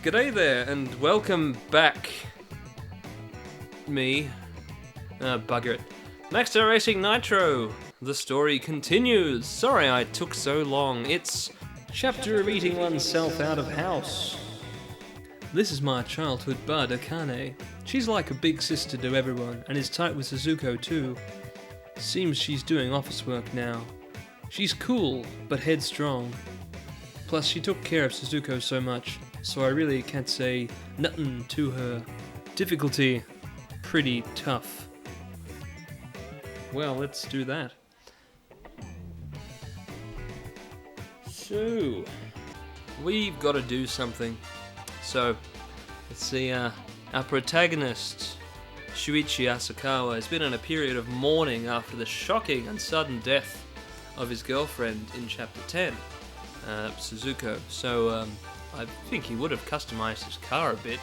G'day there, and welcome back. Me. Bugger it. MaXXed Racing Nitro. The story continues. Sorry I took so long. It's chapter of eating oneself out of house. This is my childhood bud, Akane. She's like a big sister to everyone, and is tight with Suzuko too. Seems she's doing office work now. She's cool, but headstrong. Plus, she took care of Suzuko so much, so I really can't say nothing to her. Difficulty, pretty tough. Well, let's do that. So, we've got to do something. So, let's see, our protagonist, Shuichi Asakawa, has been in a period of mourning after the shocking and sudden death of his girlfriend in Chapter 10, Suzuko. So, I think he would have customized his car a bit.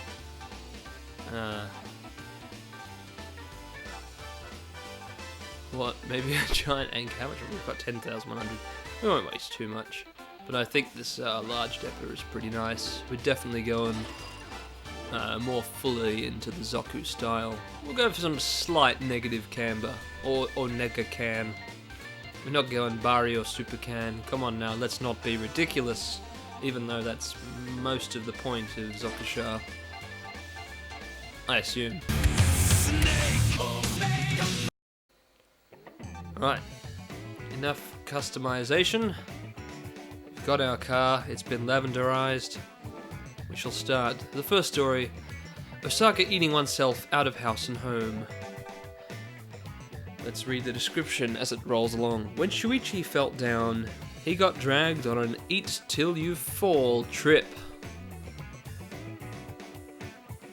What, maybe a giant anchor? How much have we got? 10,100. We won't waste too much. But I think this large depot is pretty nice. We're definitely going more fully into the Zoku style. We'll go for some slight negative camber, or nega can. We're not going Bari or Super Can. Come on now, let's not be ridiculous. Even though that's most of the point of Zokusha. I assume. Right. Enough customization. We've got our car, it's been lavenderized. We shall start. The first story, Osaka eating oneself out of house and home. Let's read the description as it rolls along. When Shuichi felt down, he got dragged on an eat-till-you-fall trip.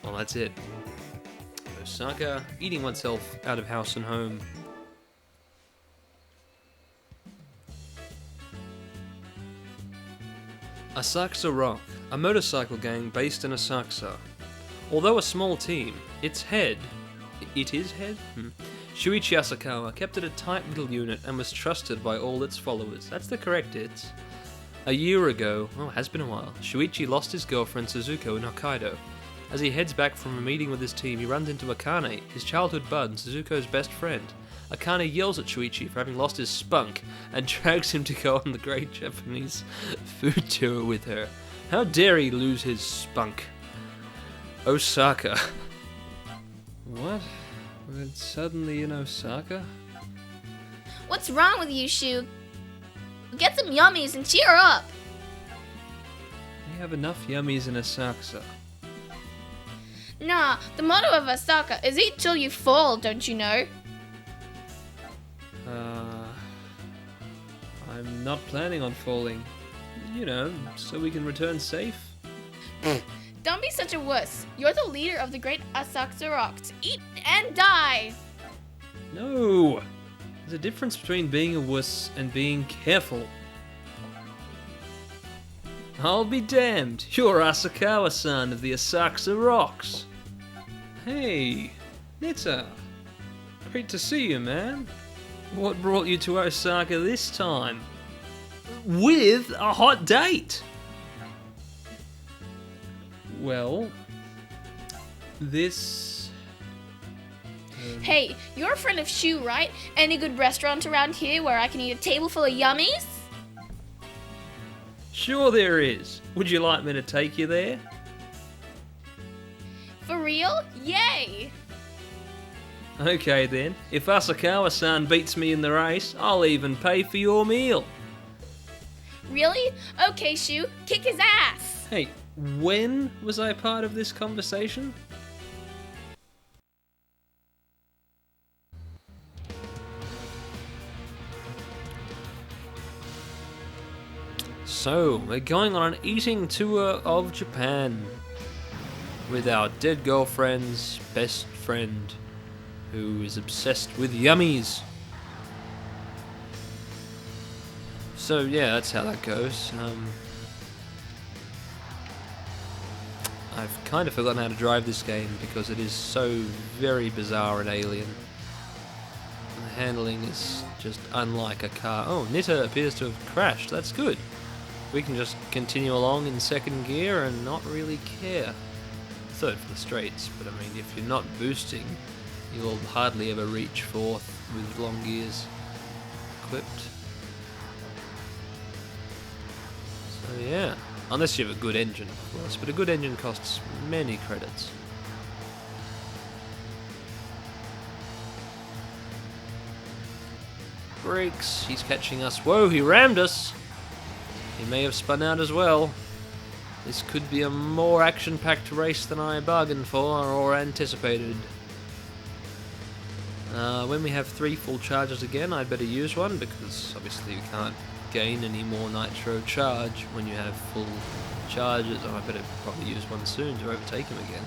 Well, that's it. Osaka eating oneself out of house and home. Asakusa Rock, a motorcycle gang based in Asakusa. Although a small team, its head, Shuichi Asakawa, kept it a tight little unit and was trusted by all its followers. That's the correct it's. A year ago, it has been a while, Shuichi lost his girlfriend Suzuko in Hokkaido. As he heads back from a meeting with his team, he runs into Akane, his childhood bud and Suzuko's best friend. Akane yells at Shuichi for having lost his spunk and drags him to go on the Great Japanese Food Tour with her. How dare he lose his spunk? Osaka. What? We're suddenly in Osaka? What's wrong with you, Shu? Get some yummies and cheer up! We have enough yummies in Asakusa. Nah, the motto of Osaka is eat till you fall, don't you know? I'm not planning on falling. You know, so we can return safe. Don't be such a wuss. You're the leader of the great Asakusa Rocks. Eat and die! No! There's a difference between being a wuss and being careful. I'll be damned. You're Asakawa-san of the Asakusa Rocks. Hey, Nita. Great to see you, man. What brought you to Osaka this time? With a hot date! Well, this... Hey, you're a friend of Shu, right? Any good restaurant around here where I can eat a table full of yummies? Sure there is. Would you like me to take you there? For real? Yay! Okay then, if Asakawa-san beats me in the race, I'll even pay for your meal. Really? Okay, Shu, kick his ass! Hey, when was I part of this conversation? So, we're going on an eating tour of Japan with our dead girlfriend's best friend, who is obsessed with yummies. So yeah, that's how that goes. I've kind of forgotten how to drive this game because it is so very bizarre and alien. The handling is just unlike a car. Oh, Nita appears to have crashed. That's good. We can just continue along in second gear and not really care. Third for the straights, but I mean, if you're not boosting, you'll hardly ever reach fourth with long gears equipped. So yeah, unless you have a good engine, of course, but a good engine costs many credits. Brakes, he's catching us. Whoa, he rammed us! He may have spun out as well. This could be a more action-packed race than I bargained for or anticipated. When we have 3 full charges again, I'd better use one, because obviously you can't gain any more Nitro Charge when you have full charges. Oh, I better probably use one soon to overtake him again.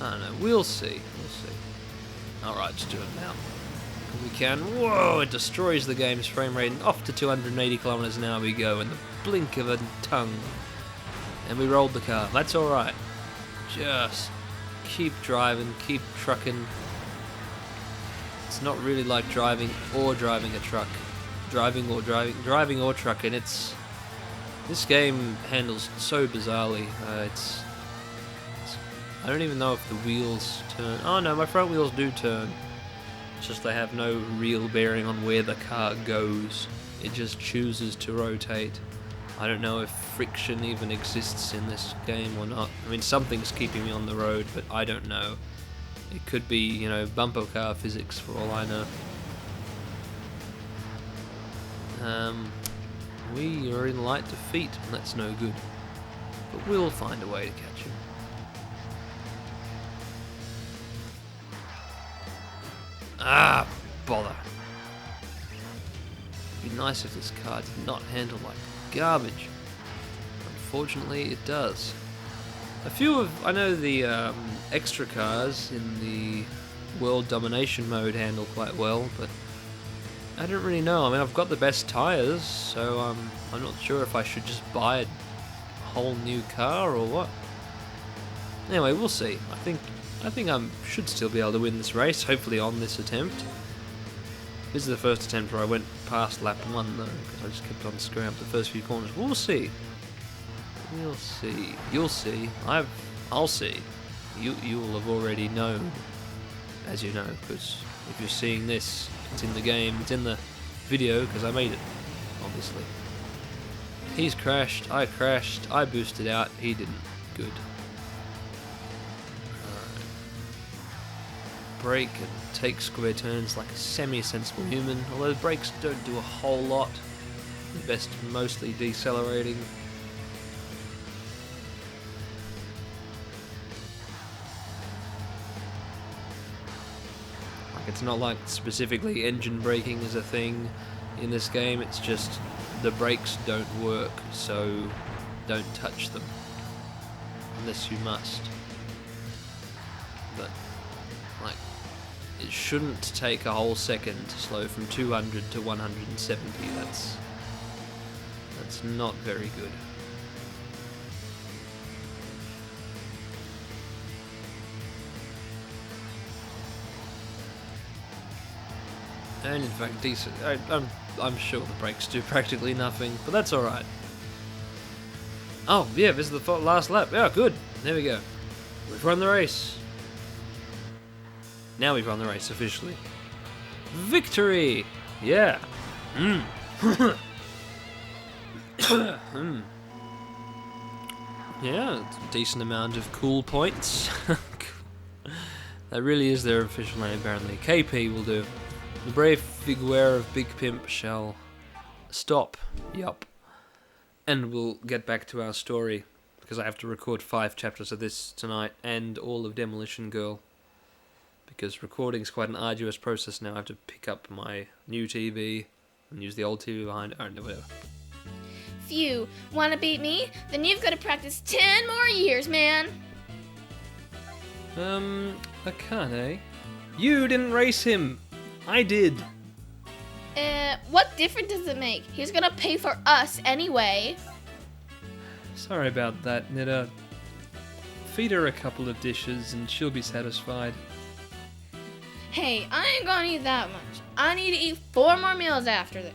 I don't know, we'll see, Alright, just do it now. We can. Whoa, it destroys the game's frame rate, and off to 280 kilometers an hour we go in the blink of a tongue. And we rolled the car. That's alright. Just keep driving, keep trucking. It's not really like driving or a truck. Driving or trucking. This game handles so bizarrely. I don't even know if the wheels turn. Oh no, my front wheels do turn. It's just they have no real bearing on where the car goes. It just chooses to rotate. I don't know if friction even exists in this game or not. I mean, something's keeping me on the road, but I don't know. It could be, you know, bumper car physics for all I know. We are in light defeat, and that's no good. But we'll find a way to catch him. Ah, bother. It'd be nice if this car did not handle like garbage. Unfortunately, it does. I know the extra cars in the world domination mode handle quite well, but I don't really know. I mean, I've got the best tires, so I'm not sure if I should just buy a whole new car or what. Anyway, we'll see. I think I should still be able to win this race, hopefully on this attempt. This is the first attempt where I went past lap 1 though, because I just kept on screwing up the first few corners. We'll see. We'll see. You'll see. I'll see. You will have already known, as you know, because if you're seeing this, it's in the game, it's in the video, because I made it, obviously. He's crashed, I boosted out, he didn't. Good. Brake and take square turns like a semi-sensible human, although brakes don't do a whole lot. They're best mostly decelerating. Like, it's not like specifically engine braking is a thing in this game, it's just the brakes don't work, so don't touch them unless you must. But like, it shouldn't take a whole second to slow from 200 to 170. That's not very good. And in fact, decent. I'm sure the brakes do practically nothing, but that's all right. Oh yeah, this is the last lap. Yeah, good. There we go. We've run the race. Now we've run the race officially. Victory! Yeah. Yeah, it's a decent amount of cool points. That really is their official name, apparently. KP will do. The brave Figuera of Big Pimp shall stop. Yup. And we'll get back to our story, because I have to record 5 chapters of this tonight, and all of Demolition Girl. Because recording is quite an arduous process now. I have to pick up my new TV and use the old TV behind it. I don't know, whatever. Phew, wanna beat me? Then you've got to practice 10 more years, man. Akane? You didn't race him! I did! What difference does it make? He's gonna pay for us anyway. Sorry about that, Nita. Feed her a couple of dishes and she'll be satisfied. Hey, I ain't gonna eat that much. I need to eat 4 more meals after this.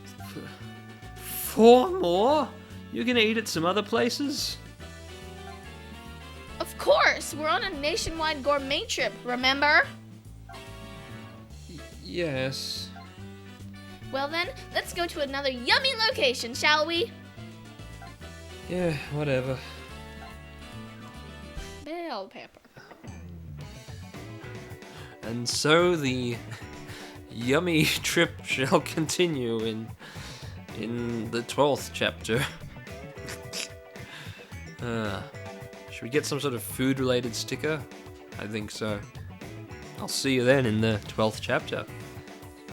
4 more? You gonna eat at some other places? Of course, we're on a nationwide gourmet trip, remember? Yes. Well then, let's go to another yummy location, shall we? Yeah, whatever. Bell pepper. And so the yummy trip shall continue in the 12th chapter. Should we get some sort of food-related sticker? I think so. I'll see you then in the 12th chapter.